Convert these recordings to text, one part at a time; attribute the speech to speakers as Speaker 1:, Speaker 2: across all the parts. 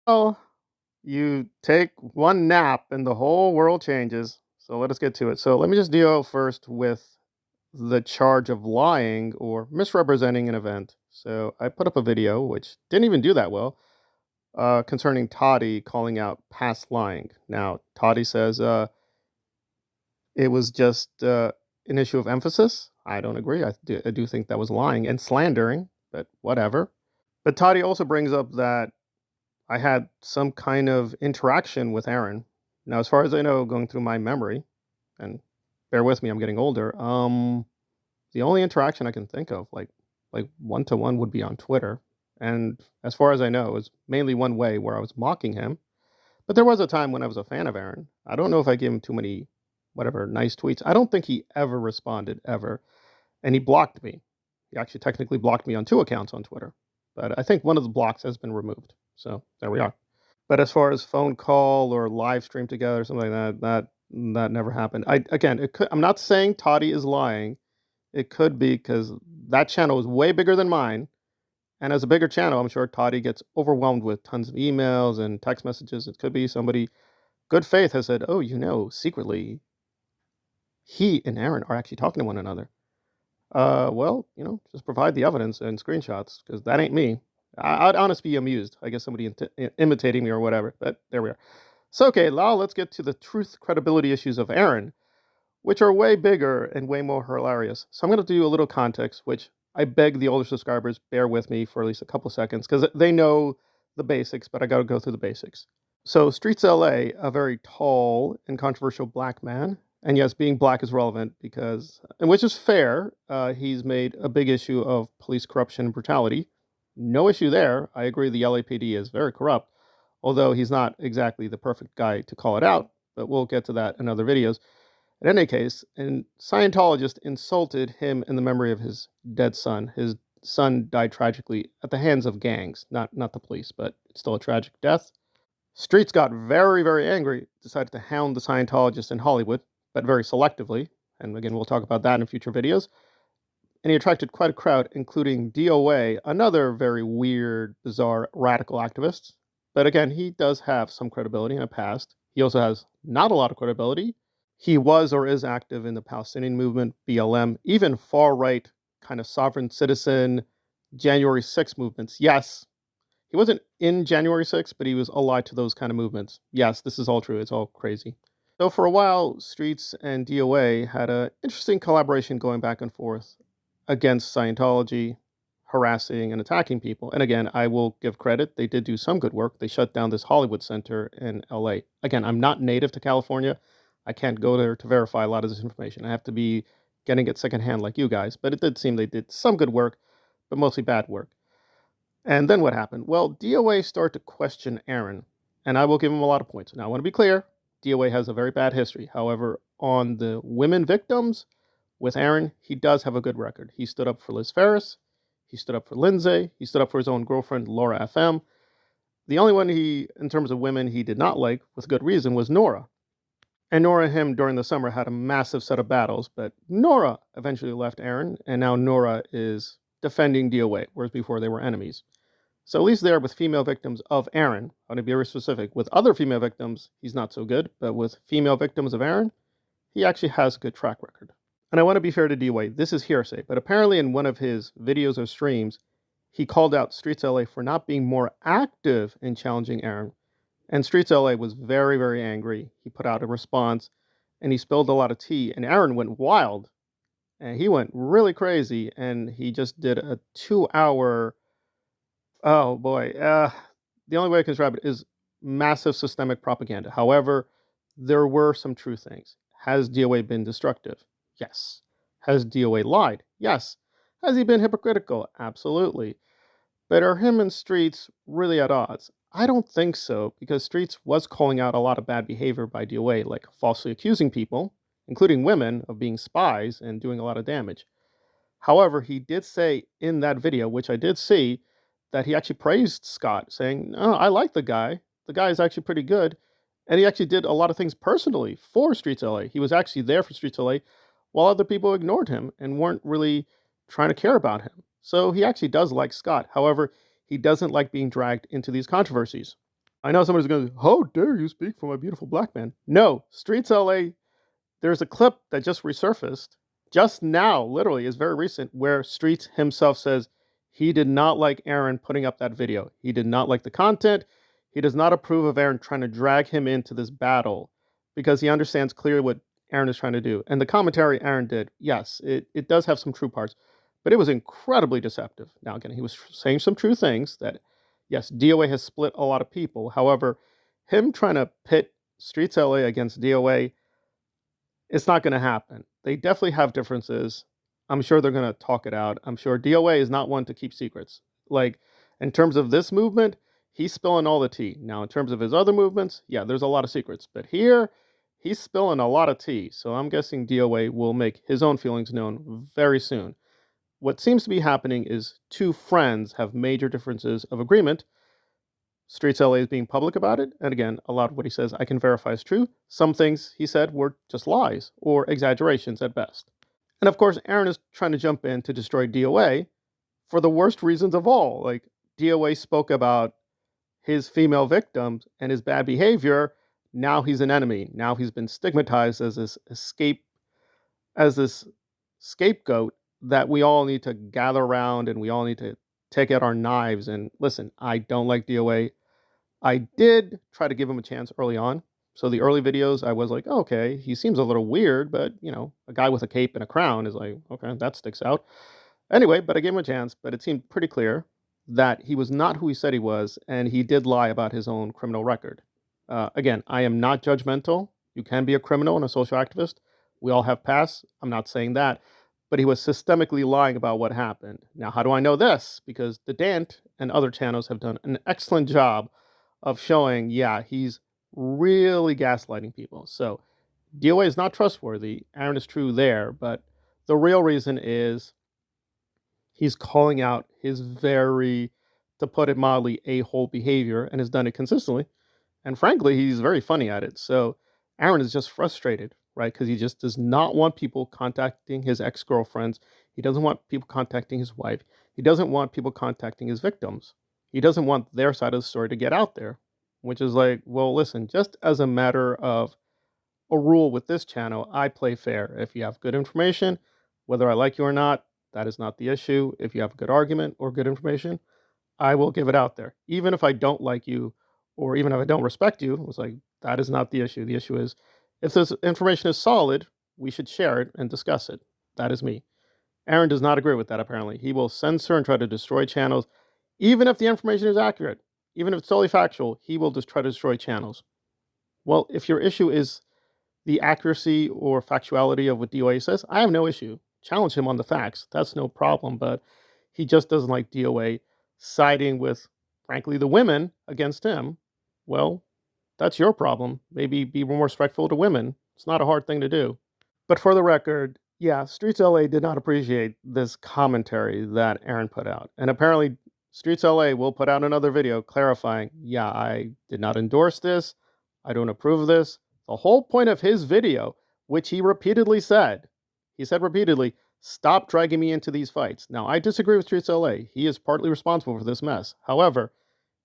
Speaker 1: Well, you take one nap and the whole world changes. So let us get to it. So let me just deal first with the charge of lying or misrepresenting an event. So I put up a video, which didn't even do that well, concerning Toddy calling out past lying. Now, Toddy says it was just an issue of emphasis. I don't agree. I do think that was lying and slandering, but whatever. But Toddy also brings up that I had some kind of interaction with Aaron. Now, as far as I know, going through my memory, and bear with me, I'm getting older. The only interaction I can think of, like one to one, would be on Twitter, and as far as I know, it was mainly one way where I was mocking him. But there was a time when I was a fan of Aaron. I don't know if I gave him too many, whatever, nice tweets. I don't think he ever responded ever, and he blocked me. He actually technically blocked me on two accounts on Twitter, but I think one of the blocks has been removed. So there we are. But as far as phone call or live stream together, something like that never happened. I'm not saying Toddy is lying. It could be because that channel is way bigger than mine, and as a bigger channel, I'm sure Toddy gets overwhelmed with tons of emails and text messages. It could be somebody good faith has said, "Oh, secretly he and Aaron are actually talking to one another." Well, just provide the evidence and screenshots because that ain't me. I'd honestly be amused. I guess somebody imitating me or whatever. But there we are. So, okay, now let's get to the truth credibility issues of Aaron, which are way bigger and way more hilarious. So, I'm going to do a little context, which I beg the older subscribers bear with me for at least a couple seconds because they know the basics, but I got to go through the basics. So, Streets LA, a very tall and controversial black man. And yes, being black is relevant because, and which is fair, he's made a big issue of police corruption and brutality. No issue there. I agree the LAPD is very corrupt, although he's not exactly the perfect guy to call it out, but we'll get to that in other videos. In any case, a Scientologist insulted him in the memory of his dead son. His son died tragically at the hands of gangs, not the police, but it's still a tragic death. Streets got very, very angry, decided to hound the Scientologist in Hollywood, but very selectively. And again, we'll talk about that in future videos. And he attracted quite a crowd, including DOA, another very weird, bizarre, radical activist. But again, he does have some credibility in the past. He also has not a lot of credibility. He was or is active in the Palestinian movement, BLM, even far right kind of sovereign citizen, January 6th movements. Yes, he wasn't in January 6th, but he was allied to those kind of movements. Yes, this is all true. It's all crazy. So for a while, Streets and DOA had an interesting collaboration going back and forth against Scientology, harassing and attacking people. And again, I will give credit. They did do some good work. They shut down this Hollywood Center in LA. Again, I'm not native to California. I can't go there to verify a lot of this information. I have to be getting it secondhand like you guys. But it did seem they did some good work, but mostly bad work. And then what happened? Well, DOA started to question Aaron, and I will give him a lot of points. Now, I want to be clear DOA has a very bad history. However, on the women victims, with Aaron, he does have a good record. He stood up for Liz Ferris, he stood up for Lindsay, he stood up for his own girlfriend, Laura FM. The only one in terms of women, he did not like, with good reason, was Nora. And Nora and him during the summer had a massive set of battles, but Nora eventually left Aaron, and now Nora is defending DOA, whereas before they were enemies. So at least there with female victims of Aaron, I want to be very specific. With other female victims, he's not so good, but with female victims of Aaron, he actually has a good track record. And I want to be fair to D-Way, this is hearsay, but apparently in one of his videos or streams, he called out Streets LA for not being more active in challenging Aaron. And Streets LA was very, very angry. He put out a response and he spilled a lot of tea, and Aaron went wild. And he went really crazy, and he just did a 2 hour. Oh boy. The only way I can describe it is massive systemic propaganda. However, there were some true things. Has DOA been destructive? Yes. Has DOA lied? Yes. Has he been hypocritical? Absolutely. But are him and Streets really at odds? I don't think so, because Streets was calling out a lot of bad behavior by DOA, like falsely accusing people, including women, of being spies and doing a lot of damage. However, he did say in that video, which I did see, that he actually praised Scott, saying, "Oh, I like the guy. The guy is actually pretty good." And he actually did a lot of things personally for Streets LA. He was actually there for Streets LA while other people ignored him and weren't really trying to care about him. So he actually does like Scott. However, he doesn't like being dragged into these controversies. I know somebody's going to, how dare you speak for my beautiful black man? No, Streets LA, there's a clip that just resurfaced just now, literally, is very recent, where Streets himself says he did not like Aaron putting up that video. He did not like the content. He does not approve of Aaron trying to drag him into this battle because he understands clearly what Aaron is trying to do. And the commentary Aaron did, yes, it does have some true parts, but it was incredibly deceptive. Now, again, he was saying some true things that, yes, DOA has split a lot of people. However, him trying to pit Streets LA against DOA, it's not going to happen. They definitely have differences. I'm sure they're going to talk it out. I'm sure DOA is not one to keep secrets. Like, in terms of this movement, he's spilling all the tea. Now, in terms of his other movements, yeah, there's a lot of secrets. But here, he's spilling a lot of tea. So I'm guessing DOA will make his own feelings known very soon. What seems to be happening is two friends have major differences of agreement. Streets LA is being public about it. And again, a lot of what he says I can verify is true. Some things he said were just lies or exaggerations at best. And of course, Aaron is trying to jump in to destroy DOA for the worst reasons of all. Like, DOA spoke about his female victims and his bad behavior. Now he's an enemy. Now he's been stigmatized as this scapegoat that we all need to gather around and we all need to take out our knives. And listen, I don't like DOA. I did try to give him a chance early on. So the early videos, I was like, oh, okay, he seems a little weird, but a guy with a cape and a crown is like, okay, that sticks out. Anyway, but I gave him a chance, but it seemed pretty clear that he was not who he said he was, and he did lie about his own criminal record. Again, I am not judgmental. You can be a criminal and a social activist. We all have pasts. I'm not saying that. But he was systemically lying about what happened. Now, how do I know this? Because the Dant and other channels have done an excellent job of showing, yeah, he's really gaslighting people. So DOA is not trustworthy. Aaron is true there, but the real reason is he's calling out his very, to put it mildly, a-hole behavior and has done it consistently. And frankly, he's very funny at it. So Aaron is just frustrated, right? Because he just does not want people contacting his ex-girlfriends. He doesn't want people contacting his wife. He doesn't want people contacting his victims. He doesn't want their side of the story to get out there, which is like, well, listen, just as a matter of a rule with this channel, I play fair. If you have good information, whether I like you or not, that is not the issue. If you have a good argument or good information, I will give it out there. Even if I don't like you, or even if I don't respect you, it's like, that is not the issue. The issue is, if this information is solid, we should share it and discuss it. That is me. Aaron does not agree with that, apparently. He will censor and try to destroy channels, even if the information is accurate. Even if it's totally factual, he will just try to destroy channels. Well, if your issue is the accuracy or factuality of what DOA says, I have no issue. Challenge him on the facts. That's no problem. But he just doesn't like DOA siding with, frankly, the women against him. Well, that's your problem. Maybe be more respectful to women. It's not a hard thing to do. But for the record, yeah, Streets LA did not appreciate this commentary that Aaron put out. And apparently, Streets LA will put out another video clarifying, yeah, I did not endorse this. I don't approve of this. The whole point of his video, which he said repeatedly, stop dragging me into these fights. Now, I disagree with Streets LA. He is partly responsible for this mess. However,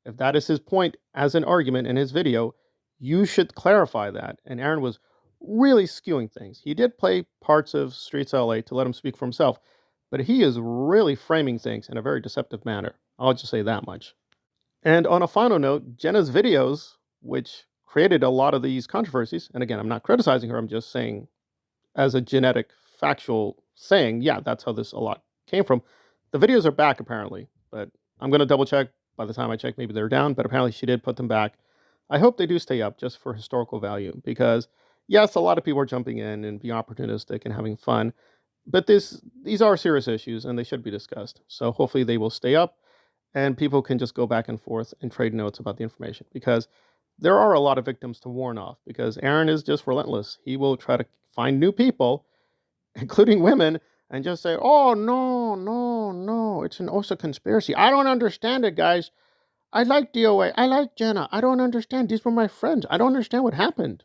Speaker 1: if that is his point as an argument in his video, you should clarify that. And Aaron was really skewing things. He did play parts of Streets LA to let him speak for himself, but he is really framing things in a very deceptive manner. I'll just say that much. And on a final note, Jenna's videos, which created a lot of these controversies, and again, I'm not criticizing her, I'm just saying as a genetic factual saying, yeah, that's how this a lot came from. The videos are back apparently, but I'm going to double check. By the time I check, maybe they're down, but apparently she did put them back. I hope they do stay up just for historical value because, yes, a lot of people are jumping in and being opportunistic and having fun, but these are serious issues and they should be discussed. So hopefully they will stay up and people can just go back and forth and trade notes about the information because there are a lot of victims to warn off because Aaron is just relentless. He will try to find new people, including women, and just say, oh, no, no, no, it's an OSA conspiracy. I don't understand it, guys. I like DOA. I like Jenna. I don't understand. These were my friends. I don't understand what happened.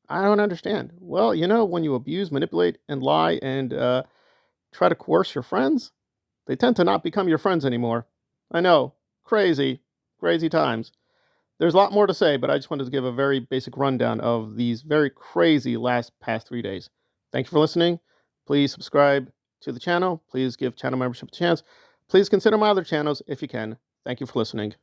Speaker 1: I don't understand. Well, when you abuse, manipulate, and lie and try to coerce your friends, they tend to not become your friends anymore. I know. Crazy, crazy times. There's a lot more to say, but I just wanted to give a very basic rundown of these very crazy past 3 days. Thank you for listening. Please subscribe to the channel. Please give channel membership a chance. Please consider my other channels if you can. Thank you for listening.